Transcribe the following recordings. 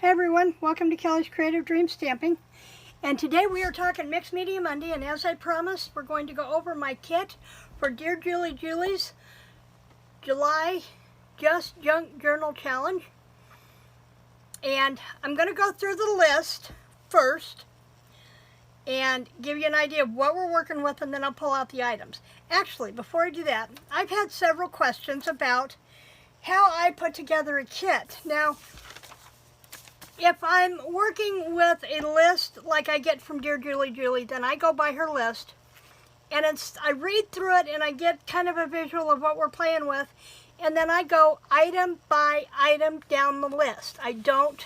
Hey everyone, welcome to Kelly's Creative Dream Stamping. And today we are talking Mixed Media Monday, and as I promised, we're going to go over my kit for Dear Julie Julie's July Just Junk Journal Challenge. And I'm going to go through the list first and give you an idea of what we're working with, and then I'll pull out the items. Actually, before I do that, I've had several questions about how I put together a kit. Now, if I'm working with a list like I get from Dear Julie, then I go by her list, and I read through it and I get kind of a visual of what we're playing with, and then I go item by item down the list. I don't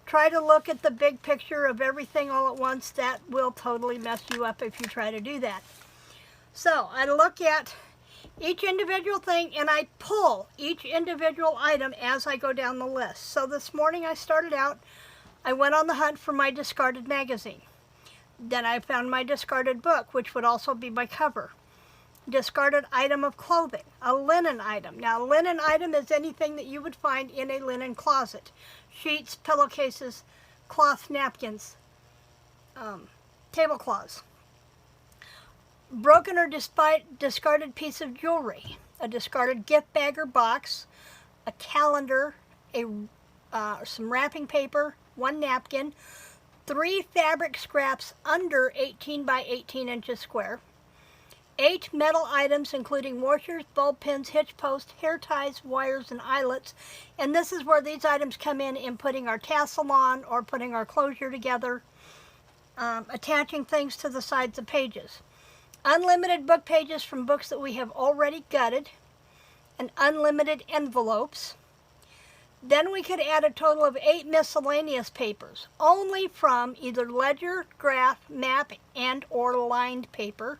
try to look at the big picture of everything all at once. That will totally mess you up if you try to do that. So I look at each individual thing, and I pull each individual item as I go down the list. So this morning I started out, I went on the hunt for my discarded magazine. Then I found my discarded book, which would also be my cover. Discarded item of clothing, a linen item. Now, a linen item is anything that you would find in a linen closet. Sheets, pillowcases, cloth napkins, tablecloths. Broken or discarded piece of jewelry, a discarded gift bag or box, a calendar, some wrapping paper, one napkin, 3 fabric scraps under 18 by 18 inches square, 8 metal items including washers, bulb pins, hitch posts, hair ties, wires, and eyelets. And this is where these items come in putting our tassel on or putting our closure together, attaching things to the sides of pages. Unlimited book pages from books that we have already gutted, and unlimited envelopes. Then we could add a total of 8 miscellaneous papers, only from either ledger, graph, map, and or lined paper.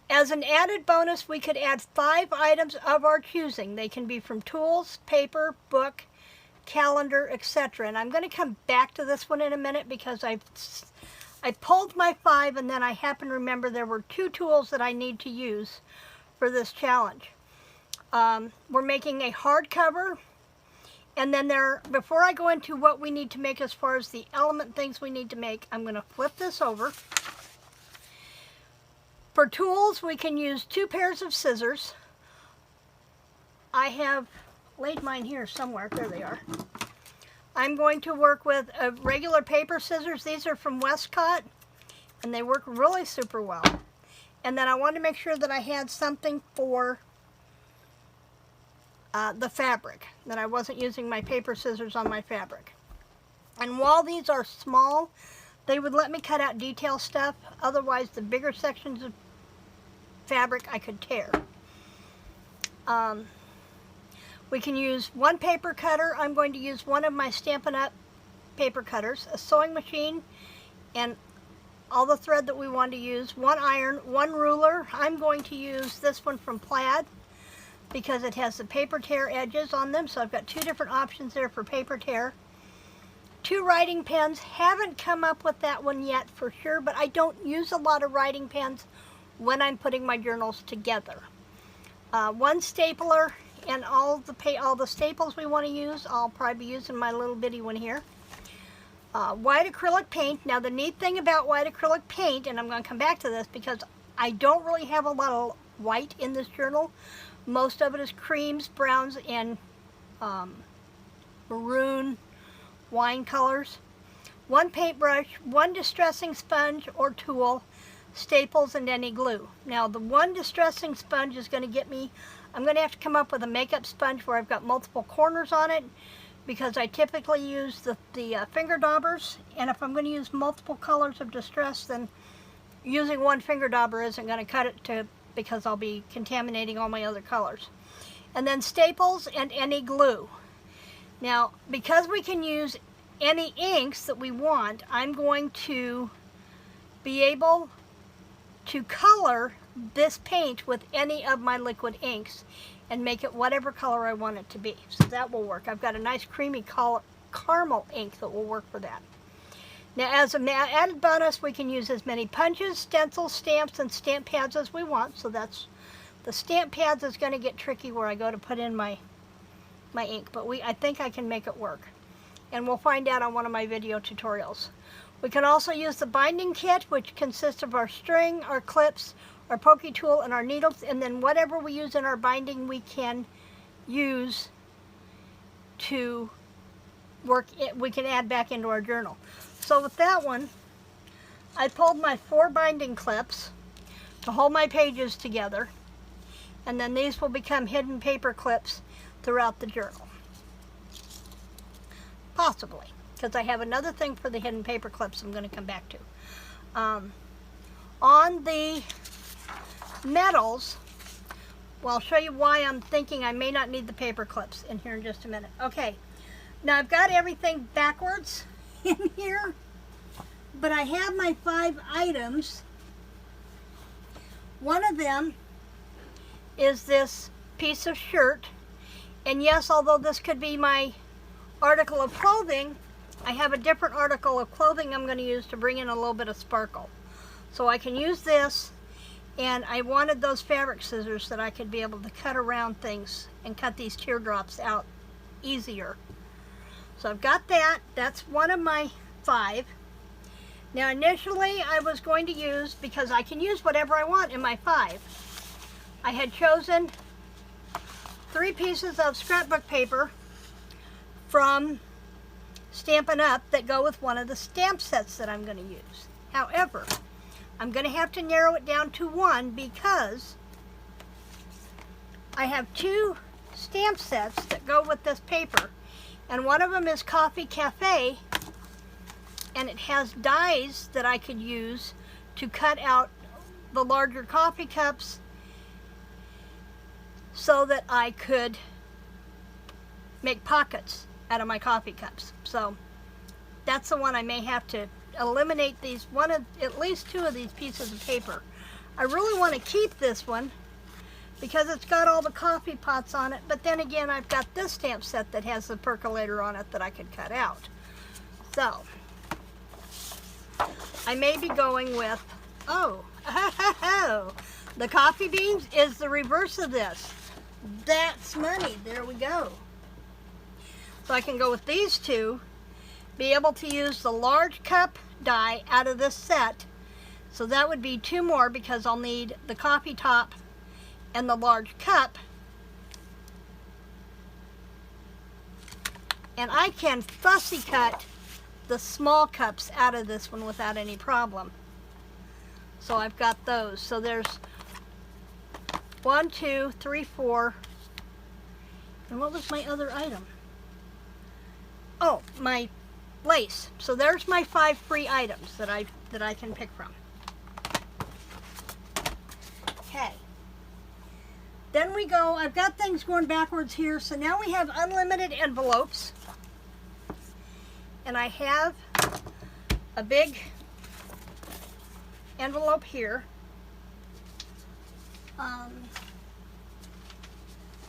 As an added bonus, we could add 5 items of our choosing. They can be from tools, paper, book, calendar, etc. And I'm going to come back to this one in a minute because I pulled my 5, and then I happened to remember there were 2 tools that I need to use for this challenge. We're making a hardcover, and then before I go into what we need to make as far as the element things we need to make, I'm going to flip this over. For tools, we can use 2 pairs of scissors. I have laid mine here somewhere. There they are. I'm going to work with regular paper scissors. These are from Westcott, and they work really super well. And then I wanted to make sure that I had something for the fabric, that I wasn't using my paper scissors on my fabric. And while these are small, they would let me cut out detail stuff. Otherwise, the bigger sections of fabric I could tear. We can use 1 paper cutter. I'm going to use one of my Stampin' Up! Paper cutters, a sewing machine, and all the thread that we want to use, 1 iron, 1 ruler. I'm going to use this one from Plaid because it has the paper tear edges on them, so I've got 2 different options there for paper tear. 2 writing pens. Haven't come up with that one yet for sure, but I don't use a lot of writing pens when I'm putting my journals together. 1 stapler, and all the staples we want to use, I'll probably be using my little bitty one here. White acrylic paint. Now the neat thing about white acrylic paint, and I'm going to come back to this because I don't really have a lot of white in this journal. Most of it is creams, browns, and maroon wine colors. 1 paintbrush, 1 distressing sponge or tool, staples, and any glue. Now the 1 distressing sponge is going to get me, I'm going to have to come up with a makeup sponge where I've got multiple corners on it because I typically use the finger daubers, and if I'm going to use multiple colors of distress, then using 1 finger dauber isn't going to cut it because I'll be contaminating all my other colors. And then staples and any glue. Now because we can use any inks that we want, I'm going to be able to color this paint with any of my liquid inks and make it whatever color I want it to be. So that will work. I've got a nice creamy caramel ink that will work for that. Now as an added bonus, we can use as many punches, stencils, stamps, and stamp pads as we want. So that's the stamp pads is going to get tricky where I go to put in my ink, but I think I can make it work. and we'll find out on one of my video tutorials. We can also use the binding kit, which consists of our string, our clips, our pokey tool, and our needles, and then whatever we use in our binding we can use to work it, we can add back into our journal. So with that one, I pulled my 4 binding clips to hold my pages together, and then these will become hidden paper clips throughout the journal. Possibly, because I have another thing for the hidden paper clips I'm going to come back to. On the metals, well, I'll show you why I'm thinking I may not need the paper clips in here in just a minute. Okay, now I've got everything backwards in here, but I have my 5 items. One of them is this piece of shirt, and yes, although this could be my article of clothing, I have a different article of clothing I'm going to use to bring in a little bit of sparkle. So I can use this, and I wanted those fabric scissors that I could be able to cut around things and cut these teardrops out easier. So I've got that. That's one of my 5. Now initially I was going to use, because I can use whatever I want in my 5, I had chosen 3 pieces of scrapbook paper from Stampin' Up! That go with one of the stamp sets that I'm going to use. However, I'm going to have to narrow it down to 1 because I have 2 stamp sets that go with this paper, and one of them is Coffee Cafe, and it has dies that I could use to cut out the larger coffee cups so that I could make pockets out of my coffee cups. So that's the one I may have to eliminate these, at least 2 of these pieces of paper. I really want to keep this one because it's got all the coffee pots on it, but then again I've got this stamp set that has the percolator on it that I could cut out. So I may be going with, the coffee beans is the reverse of this. That's money. There we go. So I can go with these 2, be able to use the large cup die out of this set. So that would be 2 more because I'll need the coffee top and the large cup. And I can fussy cut the small cups out of this one without any problem. So I've got those. So there's 1, 2, 3, 4. And what was my other item? Oh, my lace. So there's my 5 free items that I can pick from. Okay. Then we go, I've got things going backwards here, so now we have unlimited envelopes. And I have a big envelope here. I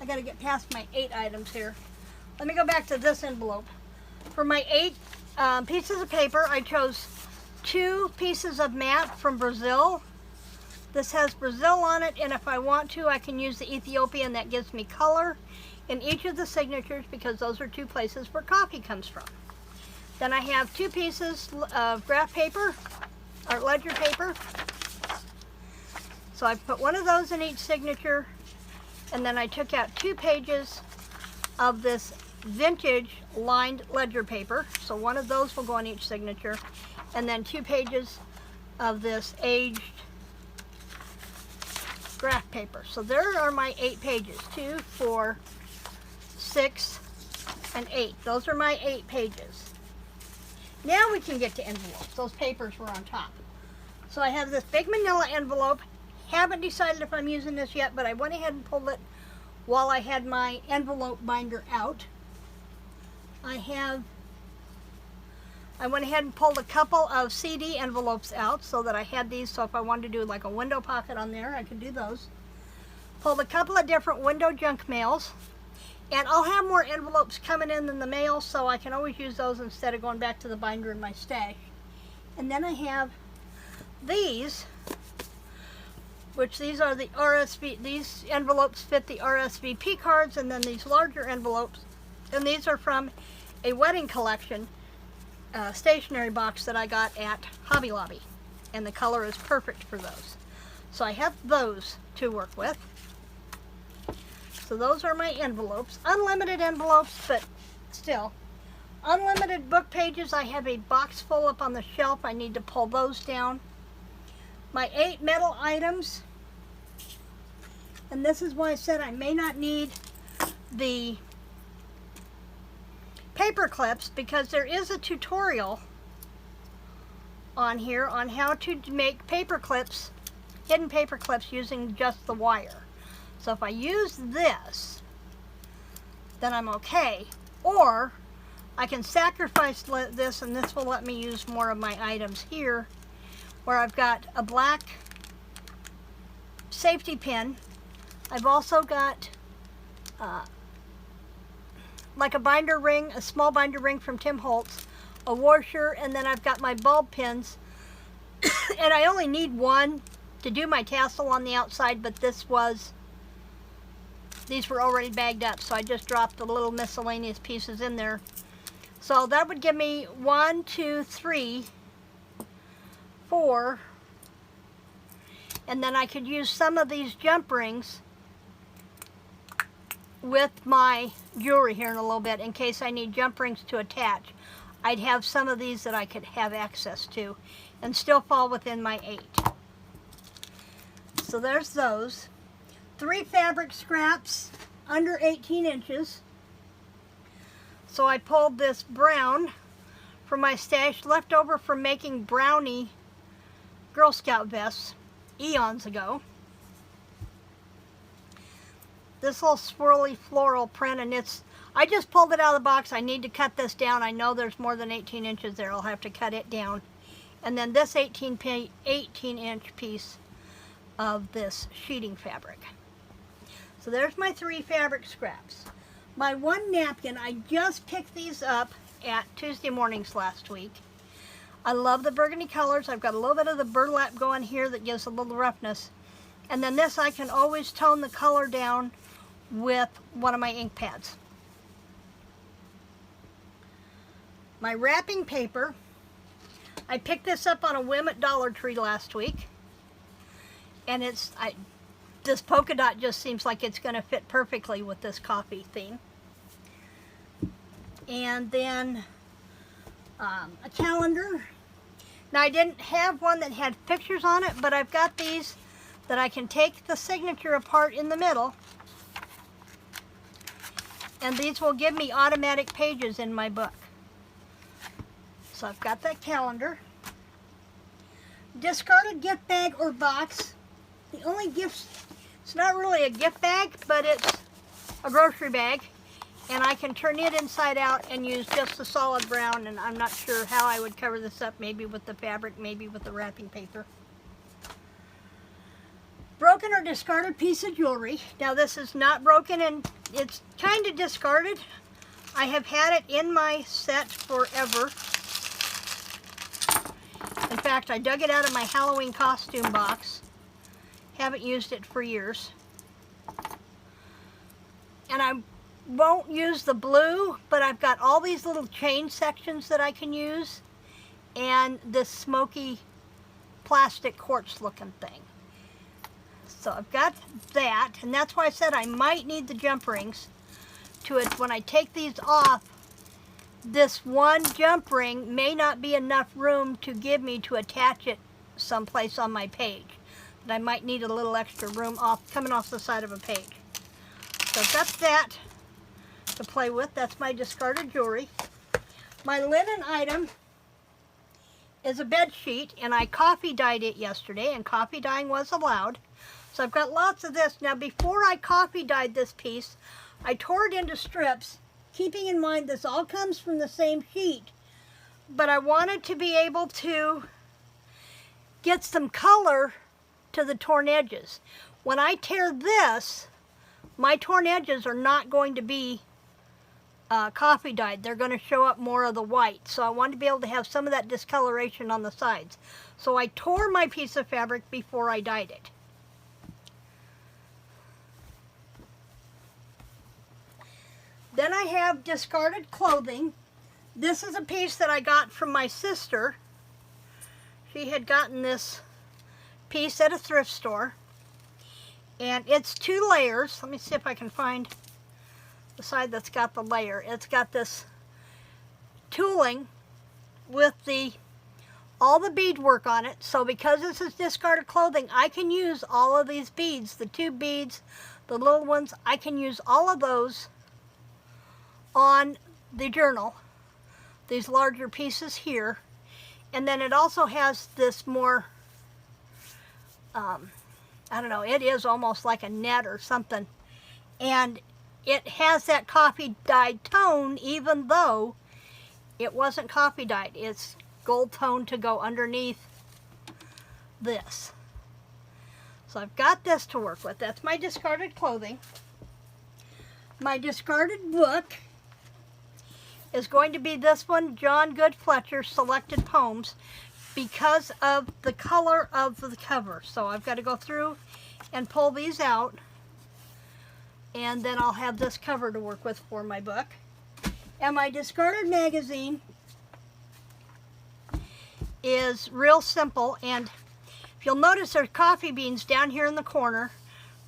gotta get past my 8 items here. Let me go back to this envelope. For my 8 pieces of paper, I chose 2 pieces of matte from Brazil. This has Brazil on it, and if I want to, I can use the Ethiopian. That gives me color in each of the signatures because those are 2 places where coffee comes from. Then I have 2 pieces of graph paper, or ledger paper. So I put one of those in each signature, and then I took out 2 pages of this vintage lined ledger paper. So one of those will go on each signature, and then 2 pages of this aged graph paper. So there are my 8 pages. 2, 4, 6, and 8. Those are my 8 pages. Now we can get to envelopes. Those papers were on top. So I have this big manila envelope. Haven't decided if I'm using this yet, but I went ahead and pulled it while I had my envelope binder out. I went ahead and pulled a couple of CD envelopes out so that I had these, so if I wanted to do like a window pocket on there, I could do those. Pulled a couple of different window junk mails, and I'll have more envelopes coming in than the mail, so I can always use those instead of going back to the binder in my stash. And then I have these, which these are the these envelopes fit the RSVP cards, and then these larger envelopes, and these are from a wedding collection stationery box that I got at Hobby Lobby, and the color is perfect for those. So I have those to work with. So those are my envelopes. Unlimited envelopes, but still. Unlimited book pages. I have a box full up on the shelf. I need to pull those down. My 8 metal items. And this is why I said I may not need the paper clips, because there is a tutorial on here on how to make paper clips, hidden paper clips, using just the wire. So if I use this, then I'm okay. Or I can sacrifice this, and this will let me use more of my items here, where I've got a black safety pin. I've also got like a binder ring, a small binder ring from Tim Holtz, a washer, and then I've got my bulb pins. And I only need one to do my tassel on the outside, but these were already bagged up, so I just dropped the little miscellaneous pieces in there. So that would give me 1, 2, 3, 4, and then I could use some of these jump rings with my jewelry here in a little bit in case I need jump rings to attach. I'd have some of these that I could have access to and still fall within my 8. So there's those. 3 fabric scraps under 18 inches. So I pulled this brown from my stash, left over from making brownie Girl Scout vests eons ago. This little swirly floral print, and I just pulled it out of the box. I need to cut this down. I know there's more than 18 inches there. I'll have to cut it down. And then this 18-inch piece of this sheeting fabric. So there's my 3 fabric scraps. My 1 napkin, I just picked these up at Tuesday mornings last week. I love the burgundy colors. I've got a little bit of the burlap going here that gives a little roughness. And then this, I can always tone the color down with one of my ink pads. My wrapping paper, I picked this up on a whim at Dollar Tree last week. And this polka dot just seems like it's going to fit perfectly with this coffee theme. And then a calendar. Now I didn't have one that had pictures on it, but I've got these that I can take the signature apart in the middle. And these will give me automatic pages in my book. So I've got that calendar. Discarded gift bag or box. The only gifts, it's not really a gift bag, but it's a grocery bag. And I can turn it inside out and use just the solid brown, and I'm not sure how I would cover this up, maybe with the fabric, maybe with the wrapping paper. Broken or discarded piece of jewelry. Now this is not broken and it's kind of discarded. I have had it in my set forever. In fact, I dug it out of my Halloween costume box. Haven't used it for years. And I won't use the blue, but I've got all these little chain sections that I can use, and this smoky plastic quartz looking thing. So I've got that, and that's why I said I might need the jump rings to it. When I take these off, this one jump ring may not be enough room to give me to attach it someplace on my page. And I might need a little extra room coming off the side of a page. So I've got that to play with. That's my discarded jewelry. My linen item is a bed sheet, and I coffee dyed it yesterday, and coffee dyeing was allowed. So I've got lots of this. Now before I coffee dyed this piece, I tore it into strips, keeping in mind this all comes from the same sheet, but I wanted to be able to get some color to the torn edges. When I tear this, my torn edges are not going to be coffee dyed. They're going to show up more of the white. So I wanted to be able to have some of that discoloration on the sides. So I tore my piece of fabric before I dyed it. Then I have discarded clothing. This is a piece that I got from my sister. She had gotten this piece at a thrift store. And it's 2 layers. Let me see if I can find the side that's got the layer. It's got this tooling with all the beadwork on it. So because this is discarded clothing, I can use all of these beads, the 2 beads, the little ones, I can use all of those on the journal. These larger pieces here. And then it also has this more, I don't know, it is almost like a net or something. And it has that coffee dyed tone, even though it wasn't coffee dyed. It's gold tone to go underneath this. So I've got this to work with. That's my discarded clothing. My discarded book is going to be this one, John Good Fletcher Selected Poems, because of the color of the cover. So I've got to go through and pull these out, and then I'll have this cover to work with for my book. And my discarded magazine is real simple, and if you'll notice, there's coffee beans down here in the corner,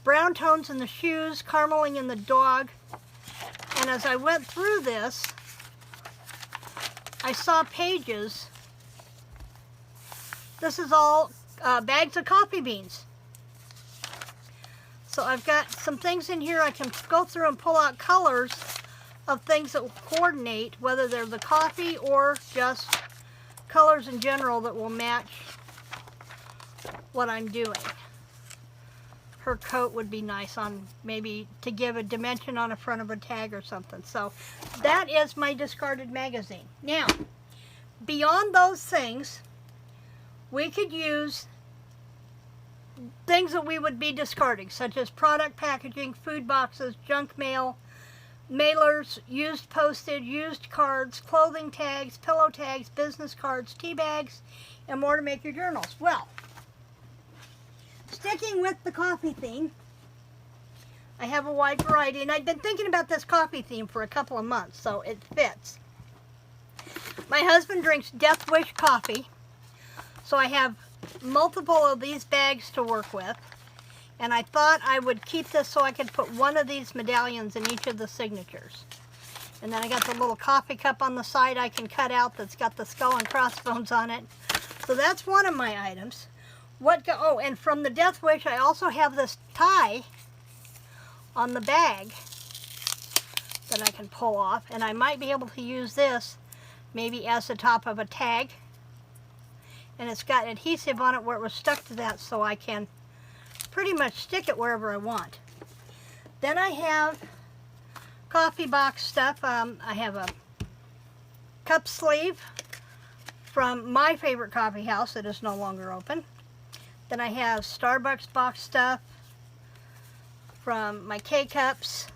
brown tones in the shoes, carameling in the dog. And as I went through this, I saw pages. This is all bags of coffee beans. So I've got some things in here I can go through and pull out colors of things that will coordinate, whether they're the coffee or just colors in general that will match what I'm doing. Her coat would be nice on, maybe to give a dimension on the front of a tag or something. So that is my discarded magazine. Now, beyond those things, we could use things that we would be discarding, such as product packaging, food boxes, junk mail, mailers, used postage, used cards, clothing tags, pillow tags, business cards, tea bags, and more to make your journals. Well, sticking with the coffee theme, I have a wide variety, and I've been thinking about this coffee theme for a couple of months, so it fits. My husband drinks Death Wish coffee, so I have multiple of these bags to work with, and I thought I would keep this so I could put one of these medallions in each of the signatures. And then I got the little coffee cup on the side I can cut out that's got the skull and crossbones on it. So that's one of my items. Oh, and from the Death Wish, I also have this tie on the bag that I can pull off, and I might be able to use this maybe as the top of a tag. And it's got adhesive on it where it was stuck to that, so I can pretty much stick it wherever I want. Then I have coffee box stuff. I have a cup sleeve from my favorite coffee house that is no longer open. Then I have Starbucks box stuff from my K-Cups,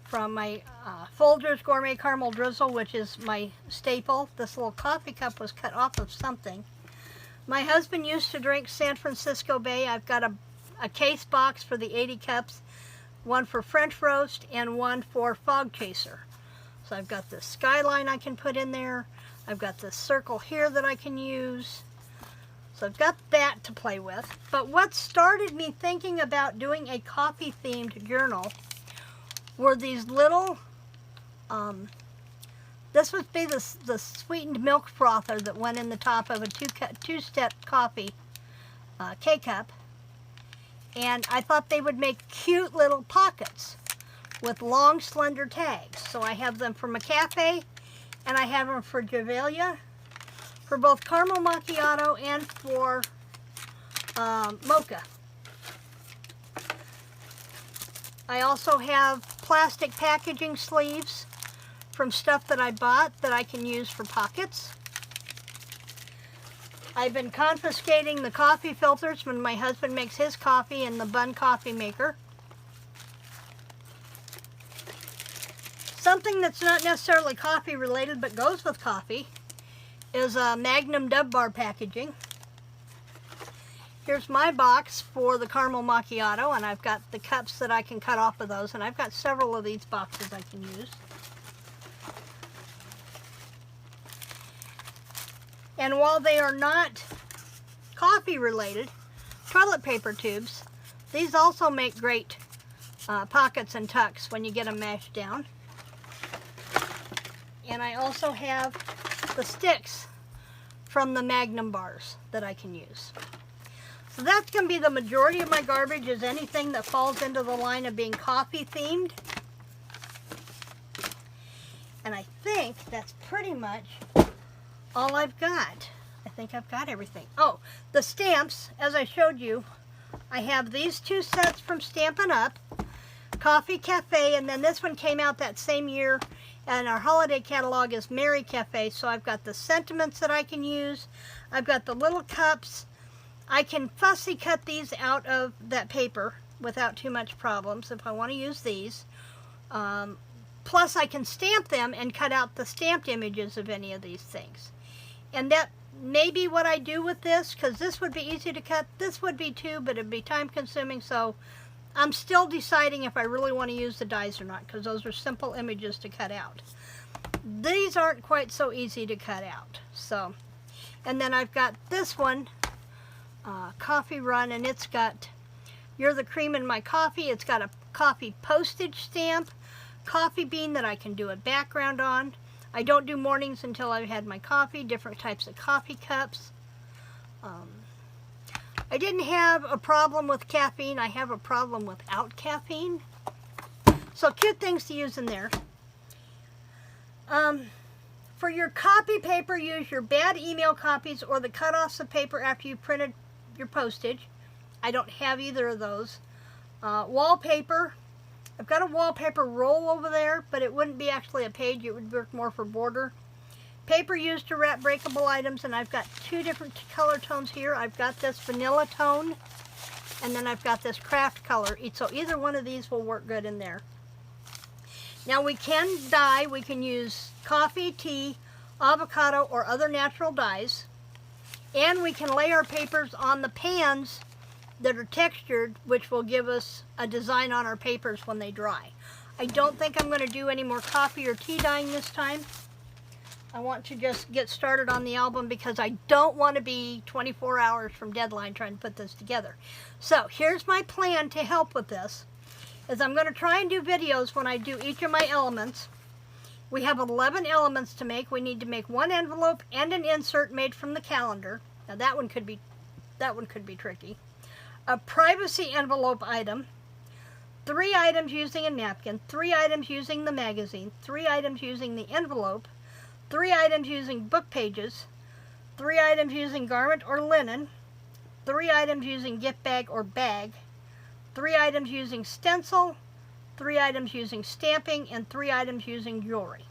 from my Folgers Gourmet Caramel Drizzle, which is my staple. This little coffee cup was cut off of something. My husband used to drink San Francisco Bay. I've got a case box for the 80 cups, one for French roast and one for Fog Chaser. So I've got this skyline I can put in there. I've got this circle here that I can use. So I've got that to play with. But what started me thinking about doing a coffee themed journal were these little, this would be the sweetened milk frother that went in the top of a two-step coffee K-cup. And I thought they would make cute little pockets with long, slender tags. So I have them for my cafe, and I have them for Javelia, for both caramel macchiato and for mocha. I also have plastic packaging sleeves from stuff that I bought that I can use for pockets. I've been confiscating the coffee filters when my husband makes his coffee in the Bun coffee maker. Something that's not necessarily coffee related but goes with coffee is Magnum Dub Bar packaging. Here's my box for the caramel macchiato, and I've got the cups that I can cut off of those, and I've got several of these boxes I can use. And while they are not coffee related, toilet paper tubes, these also make great pockets and tucks when you get them mashed down. And I also have the sticks from the Magnum bars that I can use. So that's going to be the majority of my garbage, is anything that falls into the line of being coffee themed. And I think that's pretty much all I've got. I think I've got everything. Oh, the stamps, as I showed you, I have these two sets from Stampin' Up, Coffee Cafe, and then this one came out that same year, and our holiday catalog is Merry Cafe. So I've got the sentiments that I can use. I've got the little cups. I can fussy cut these out of that paper without too much problems if I want to use these. Plus I can stamp them and cut out the stamped images of any of these things. And that may be what I do with this, because this would be easy to cut. This would be too, but it'd be time consuming. So I'm still deciding if I really want to use the dies or not, because those are simple images to cut out. These aren't quite so easy to cut out. So, and then I've got this one, Coffee Run, and it's got You're the Cream in My Coffee. It's got a coffee postage stamp, coffee bean that I can do a background on. I don't do mornings until I've had my coffee, different types of coffee cups. I didn't have a problem with caffeine. I have a problem without caffeine. So cute things to use in there. For your copy paper, use your bad email copies or the cut-offs of paper after you printed your postage. I don't have either of those. Wallpaper. I've got a wallpaper roll over there, but it wouldn't be actually a page. It would work more for border. Paper used to wrap breakable items, and I've got two different color tones here. I've got this vanilla tone, and then I've got this craft color. So either one of these will work good in there. Now we can dye. We can use coffee, tea, avocado, or other natural dyes. And we can lay our papers on the pans that are textured, which will give us a design on our papers when they dry. I don't think I'm going to do any more coffee or tea dyeing this time. I want to just get started on the album because I don't want to be 24 hours from deadline trying to put this together. So here's my plan to help with this, is I'm going to try and do videos when I do each of my elements. We have 11 elements to make. We need to make one envelope and an insert made from the calendar. Now that one could be tricky. A privacy envelope item, 3 items using a napkin, 3 items using the magazine, 3 items using the envelope, 3 items using book pages, 3 items using garment or linen, 3 items using gift bag or bag, 3 items using stencil, 3 items using stamping, and 3 items using jewelry.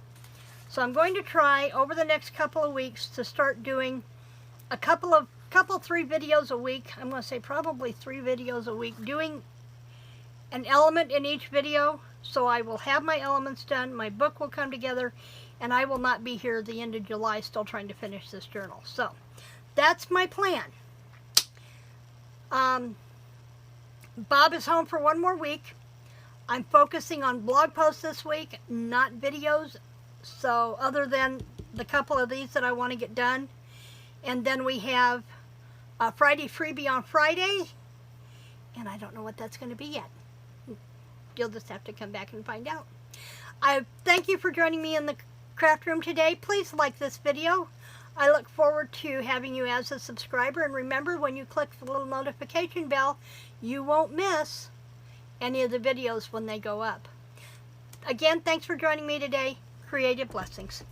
So I'm going to try over the next couple of weeks to start doing a couple 3 videos a week. I'm going to say probably 3 videos a week, doing an element in each video. So I will have my elements done, my book will come together, and I will not be here at the end of July still trying to finish this journal. So that's my plan. Bob is home for 1 more week. I'm focusing on blog posts this week, not videos. So other than the couple of these that I want to get done. And then we have a Friday freebie on Friday. And I don't know what that's going to be yet. You'll just have to come back and find out. I thank you for joining me in the craft room today. Please like this video. I look forward to having you as a subscriber. And remember, when you click the little notification bell, you won't miss any of the videos when they go up. Again, thanks for joining me today. Creative blessings.